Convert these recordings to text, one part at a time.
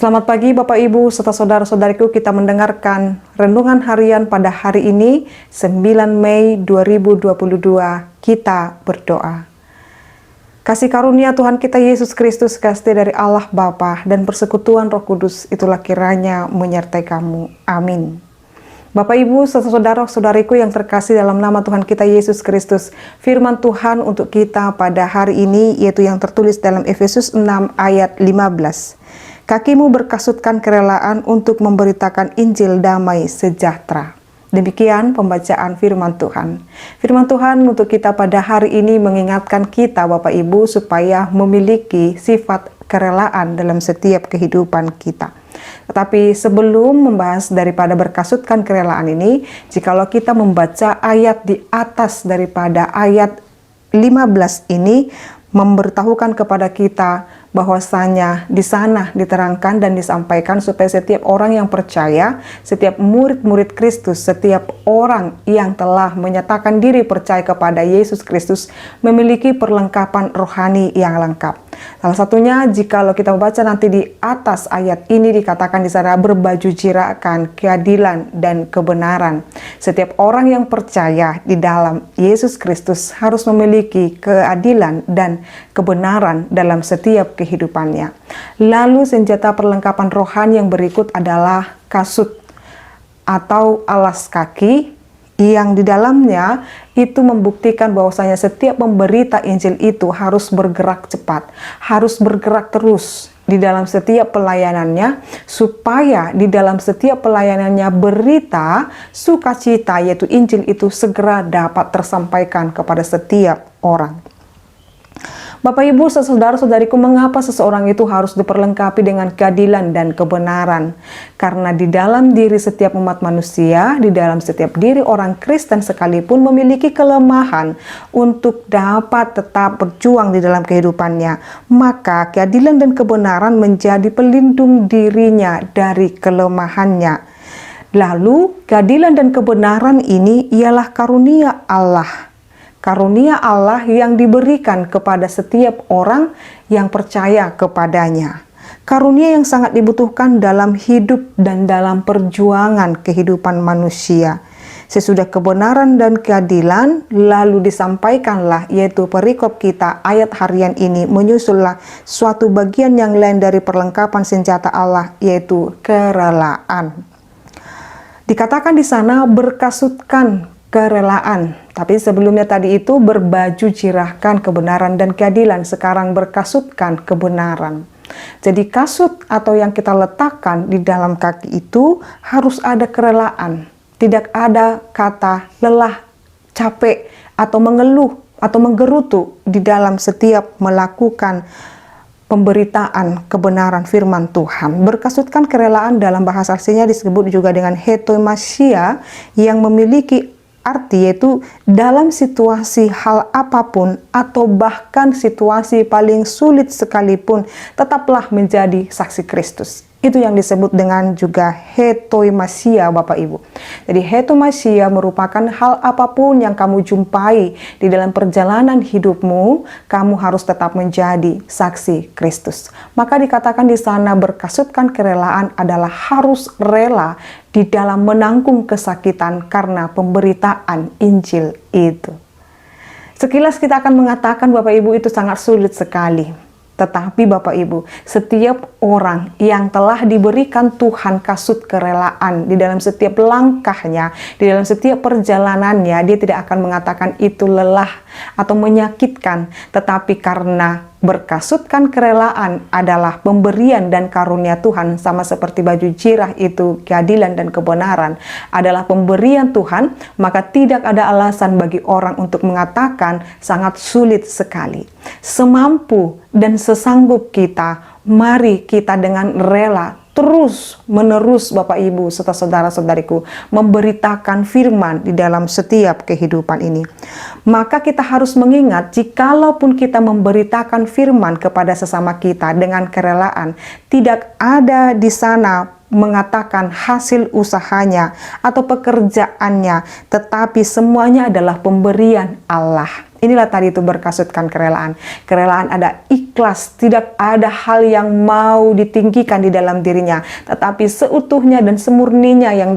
Selamat pagi Bapak Ibu serta saudara-saudariku, kita mendengarkan renungan harian pada hari ini 9 Mei 2022. Kita berdoa. Kasih karunia Tuhan kita Yesus Kristus, kasih dari Allah Bapa dan persekutuan Roh Kudus itulah kiranya menyertai kamu. Amin. Bapak Ibu serta saudara-saudariku yang terkasih dalam nama Tuhan kita Yesus Kristus, firman Tuhan untuk kita pada hari ini yaitu yang tertulis dalam Efesus 6 ayat 15. Kakimu berkasutkan kerelaan untuk memberitakan Injil damai sejahtera. Demikian pembacaan firman Tuhan. Firman Tuhan untuk kita pada hari ini mengingatkan kita Bapak Ibu supaya memiliki sifat kerelaan dalam setiap kehidupan kita. Tetapi sebelum membahas daripada berkasutkan kerelaan ini, jikalau kita membaca ayat di atas daripada ayat 15 ini, memberitahukan kepada kita bahwasanya di sana diterangkan dan disampaikan supaya setiap orang yang percaya, setiap murid-murid Kristus, setiap orang yang telah menyatakan diri percaya kepada Yesus Kristus memiliki perlengkapan rohani yang lengkap. Salah satunya jikalau kita membaca nanti di atas ayat ini dikatakan di sana berbaju jirakan keadilan dan kebenaran. Setiap orang yang percaya di dalam Yesus Kristus harus memiliki keadilan dan kebenaran dalam setiap kehidupannya. Lalu senjata perlengkapan rohani yang berikut adalah kasut atau alas kaki yang di dalamnya itu membuktikan bahwasanya setiap pemberita Injil itu harus bergerak cepat, harus bergerak terus di dalam setiap pelayanannya, supaya di dalam setiap pelayanannya berita sukacita yaitu Injil itu segera dapat tersampaikan kepada setiap orang. Bapak Ibu, saudara-saudariku, mengapa seseorang itu harus diperlengkapi dengan keadilan dan kebenaran? Karena di dalam diri setiap umat manusia, di dalam setiap diri orang Kristen sekalipun memiliki kelemahan untuk dapat tetap berjuang di dalam kehidupannya. Maka keadilan dan kebenaran menjadi pelindung dirinya dari kelemahannya. Lalu keadilan dan kebenaran ini ialah karunia Allah. Karunia Allah yang diberikan kepada setiap orang yang percaya kepadanya. Karunia yang sangat dibutuhkan dalam hidup dan dalam perjuangan kehidupan manusia. Sesudah kebenaran dan keadilan, lalu disampaikanlah yaitu perikop kita ayat harian ini menyusullah suatu bagian yang lain dari perlengkapan senjata Allah yaitu kerelaan. Dikatakan di sana berkasutkan kerelaan, tapi sebelumnya tadi itu berbaju jirahkan kebenaran dan keadilan, sekarang berkasutkan kebenaran. Jadi kasut atau yang kita letakkan di dalam kaki itu harus ada kerelaan, tidak ada kata lelah, capek, atau mengeluh, atau menggerutu di dalam setiap melakukan pemberitaan kebenaran firman Tuhan. Berkasutkan kerelaan dalam bahasa aslinya disebut juga dengan hetoimasia yang memiliki arti yaitu dalam situasi hal apapun atau bahkan situasi paling sulit sekalipun tetaplah menjadi saksi Kristus. Itu yang disebut dengan juga hetoimasia Bapak Ibu. Jadi hetoimasia merupakan hal apapun yang kamu jumpai di dalam perjalanan hidupmu, kamu harus tetap menjadi saksi Kristus. Maka dikatakan di sana berkasutkan kerelaan adalah harus rela di dalam menanggung kesakitan karena pemberitaan Injil itu. Sekilas kita akan mengatakan Bapak Ibu itu sangat sulit sekali. Tetapi Bapak Ibu, setiap orang yang telah diberikan Tuhan kasut kerelaan di dalam setiap langkahnya, di dalam setiap perjalanannya, dia tidak akan mengatakan itu lelah atau menyakitkan. Tetapi karena berkasutkan kerelaan adalah pemberian dan karunia Tuhan, sama seperti baju jirah itu keadilan dan kebenaran adalah pemberian Tuhan, maka tidak ada alasan bagi orang untuk mengatakan sangat sulit sekali. Semampu dan sesanggup kita, mari kita dengan rela terus menerus Bapak Ibu serta saudara-saudariku memberitakan firman di dalam setiap kehidupan ini. Maka kita harus mengingat jikalaupun kita memberitakan firman kepada sesama kita dengan kerelaan, tidak ada di sana mengatakan hasil usahanya atau pekerjaannya, tetapi semuanya adalah pemberian Allah. Inilah tadi itu berkasutkan kerelaan. Kerelaan ada ikhlas, tidak ada hal yang mau ditinggikan di dalam dirinya, tetapi seutuhnya dan semurninya yang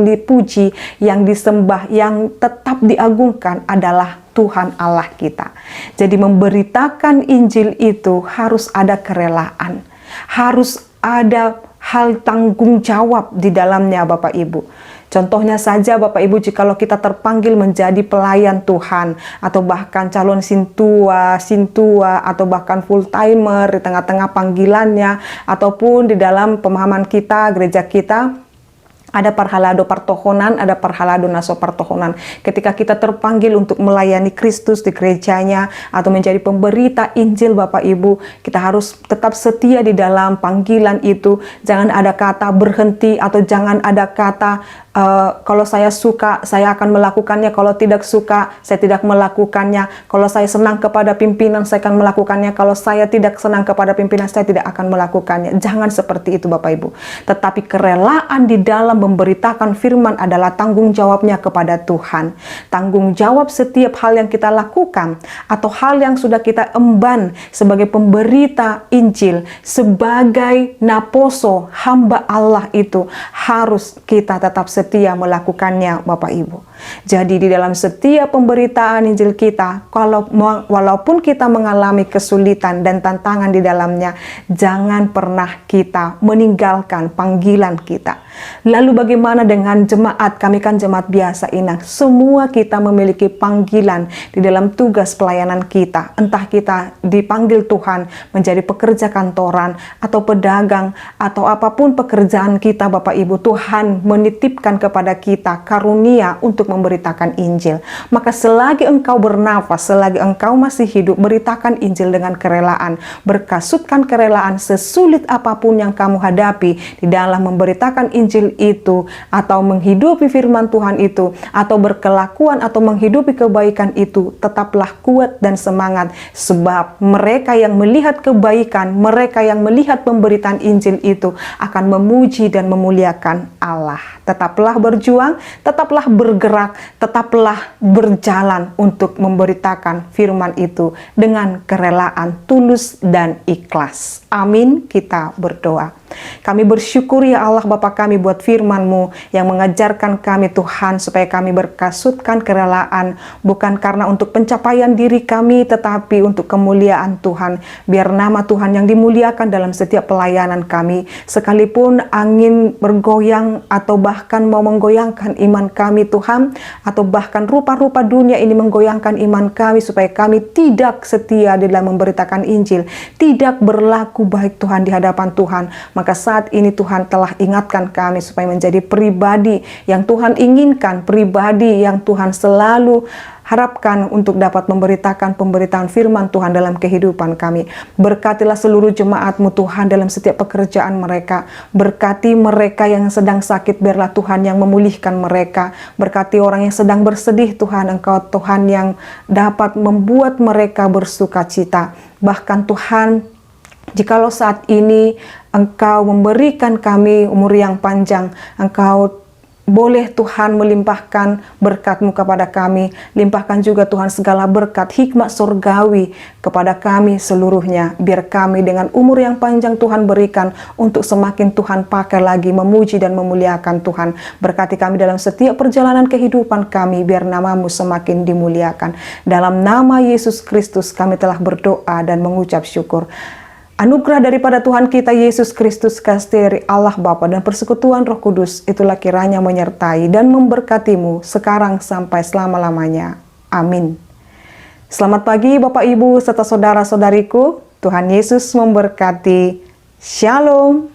dipuji, yang disembah, yang tetap diagungkan adalah Tuhan Allah kita. Jadi memberitakan Injil itu harus ada kerelaan, harus ada hal tanggung jawab di dalamnya, Bapak Ibu. Contohnya saja Bapak Ibu, jikalau kita terpanggil menjadi pelayan Tuhan, atau bahkan calon sintua, atau bahkan full timer di tengah-tengah panggilannya, ataupun di dalam pemahaman kita, gereja kita, ada parhalado partohonan, ada parhalado naso partohonan. Ketika kita terpanggil untuk melayani Kristus di gerejanya atau menjadi pemberita Injil, Bapak Ibu, kita harus tetap setia di dalam panggilan itu. Jangan ada kata berhenti, atau jangan ada kata kalau saya suka, saya akan melakukannya. Kalau tidak suka, saya tidak melakukannya. Kalau saya senang kepada pimpinan, saya akan melakukannya. Kalau saya tidak senang kepada pimpinan, saya tidak akan melakukannya. Jangan seperti itu, Bapak Ibu. Tetapi kerelaan di dalam memberitakan firman adalah tanggung jawabnya kepada Tuhan. Tanggung jawab setiap hal yang kita lakukan, atau hal yang sudah kita emban sebagai pemberita Injil, sebagai naposo, hamba Allah itu, harus kita tetap setia melakukannya, Bapak Ibu. Jadi di dalam setiap pemberitaan Injil kita, walaupun kita mengalami kesulitan dan tantangan di dalamnya, jangan pernah kita meninggalkan panggilan kita. Lalu bagaimana dengan jemaat? Kami kan jemaat biasa, Inang. Semua kita memiliki panggilan di dalam tugas pelayanan kita. Entah kita dipanggil Tuhan menjadi pekerja kantoran, atau pedagang, atau apapun pekerjaan kita, Bapak Ibu, Tuhan menitipkan kepada kita karunia untuk memberitakan Injil. Maka selagi engkau bernafas, selagi engkau masih hidup, beritakan Injil dengan kerelaan. Berkasutkan kerelaan sesulit apapun yang kamu hadapi di dalam memberitakan Injil itu, atau menghidupi firman Tuhan itu, atau berkelakuan atau menghidupi kebaikan itu. Tetaplah kuat dan semangat, sebab mereka yang melihat kebaikan, mereka yang melihat pemberitaan Injil itu akan memuji dan memuliakan Allah. Tetaplah berjuang, tetaplah bergerak, tetaplah berjalan untuk memberitakan firman itu dengan kerelaan, tulus, dan ikhlas. Amin. Kita berdoa. Kami bersyukur ya Allah Bapa kami buat firman-Mu yang mengajarkan kami Tuhan, supaya kami berkasutkan kerelaan, bukan karena untuk pencapaian diri kami, tetapi untuk kemuliaan Tuhan. Biar nama Tuhan yang dimuliakan dalam setiap pelayanan kami. Sekalipun angin bergoyang atau bahkan mau menggoyangkan iman kami Tuhan, atau bahkan rupa-rupa dunia ini menggoyangkan iman kami, supaya kami tidak setia dalam memberitakan Injil, tidak berlaku baik Tuhan di hadapan Tuhan. Maka saat ini Tuhan telah ingatkan kami supaya menjadi pribadi yang Tuhan inginkan, pribadi yang Tuhan selalu harapkan untuk dapat memberitakan pemberitaan firman Tuhan dalam kehidupan kami. Berkatilah seluruh jemaat-Mu Tuhan dalam setiap pekerjaan mereka. Berkati mereka yang sedang sakit, biarlah Tuhan yang memulihkan mereka. Berkati orang yang sedang bersedih Tuhan, Engkau Tuhan yang dapat membuat mereka bersuka cita. Bahkan Tuhan, jikalau saat ini Engkau memberikan kami umur yang panjang, Engkau boleh Tuhan melimpahkan berkat-Mu kepada kami. Limpahkan juga Tuhan segala berkat hikmat surgawi kepada kami seluruhnya. Biar kami dengan umur yang panjang Tuhan berikan untuk semakin Tuhan pakai lagi memuji dan memuliakan Tuhan. Berkati kami dalam setiap perjalanan kehidupan kami, biar nama-Mu semakin dimuliakan. Dalam nama Yesus Kristus kami telah berdoa dan mengucap syukur. Anugerah daripada Tuhan kita Yesus Kristus, kasih dari Allah Bapa dan persekutuan Roh Kudus, itulah kiranya menyertai dan memberkatimu sekarang sampai selama-lamanya. Amin. Selamat pagi Bapak Ibu serta saudara-saudariku. Tuhan Yesus memberkati. Shalom.